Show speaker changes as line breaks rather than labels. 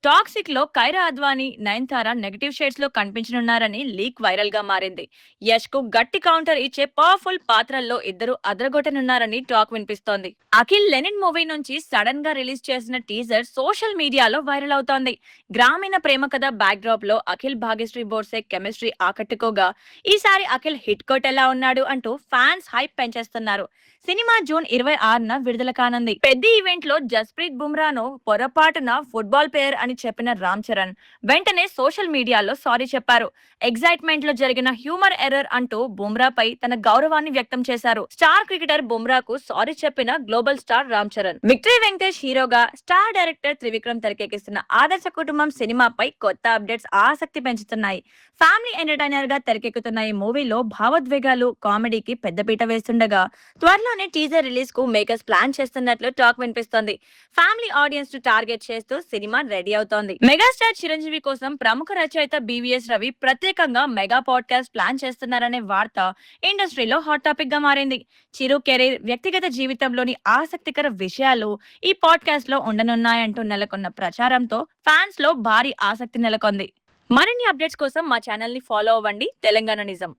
Toxic లో Kiara Advani, Nayanthara negative shades లో కనిపించనున్నారని leak viral గా మారింది. యష్ కు గట్టి కౌంటర్ ఇచ్చే పవర్ఫుల్ పాత్రల్లో ఇద్దరు అదరగొట్టనున్నారని టాక్ వినిపిస్తోంది. అఖిల్ లెనిన్ మూవీ నుంచి సడన్ గా రిలీజ్ చేసిన టీజర్ సోషల్ మీడియాలో వైరల్ అవుతోంది. గ్రామీణ ప్రేమ కథ బ్యాక్ డ్రాప్ లో అఖిల్ భాగ్యశ్రీ బోర్సే కెమిస్ట్రీ ఆకట్టుకోగా, ఈసారి అఖిల్ హిట్ కొట్టేలా ఉన్నాడు అంటూ ఫ్యాన్స్ హైప్ పెంచేస్తున్నారు. సినిమా జూన్ 26న విడుదల కానుంది. పెద్ద ఈవెంట్ లో జస్ప్రీత్ బుమ్రాను పొరపాటున ఫుట్బాల్ ప్లేయర్ అని చెప్పిన రామ్ చరణ్ వెంటనే సోషల్ మీడియాలో సారీ చెప్పారు. ఎగ్జైట్మెంట్ లో జరిగిన హ్యూమర్ ఎర్రర్ అంటూ బుమ్రాపై తన గౌరవాన్ని వ్యక్తం చేశారు. స్టార్ క్రికెటర్ బుమ్రాకు సారీ చెప్పిన global star Ram Charan. Victory Venkatesh హీరోగా, స్టార్ డైరెక్టర్ త్రివిక్రమ్ తెరకెక్కిస్తున్న ఆదర్శ కుటుంబం సినిమాపై కొత్త అప్డేట్స్ ఆసక్తి పెంచుతున్నాయి. ఫ్యామిలీ ఎంటర్టైనర్ గా తెరకెక్కుతున్న ఈ మూవీలో భావోద్వేగాలు, కామెడీకి పెద్దపీట వేస్తుండగా, త్వరలోనే టీజర్ రిలీజ్ కు మేకర్స్ ప్లాన్ చేస్తున్నట్లు టాక్ వినిపిస్తోంది. ఫ్యామిలీ ఆడియన్స్ ను టార్గెట్ చేస్తూ సినిమా రెడీ అవుతోంది. మెగాస్టార్ చిరంజీవి కోసం ప్రముఖ రచయిత బివిఎస్ రవి ప్రత్యేకంగా మెగా పాడ్కాస్ట్ ప్లాన్ చేస్తున్నారనే వార్త ఇండస్ట్రీలో హాట్ టాపిక్ గా మారింది. చిరు కెరీర్, వ్యక్తిగత జీవితంలోని ఆసక్తికర విషయాలు ఈ పాడ్కాస్ట్ లో ఉండనున్నాయంటూ నెలకొన్న ప్రచారంతో ఫ్యాన్స్ లో భారీ ఆసక్తి నెలకొంది. మరిన్ని అప్డేట్స్ కోసం మా ఛానల్ ని ఫాలో అవ్వండి. తెలంగాణ నిజం.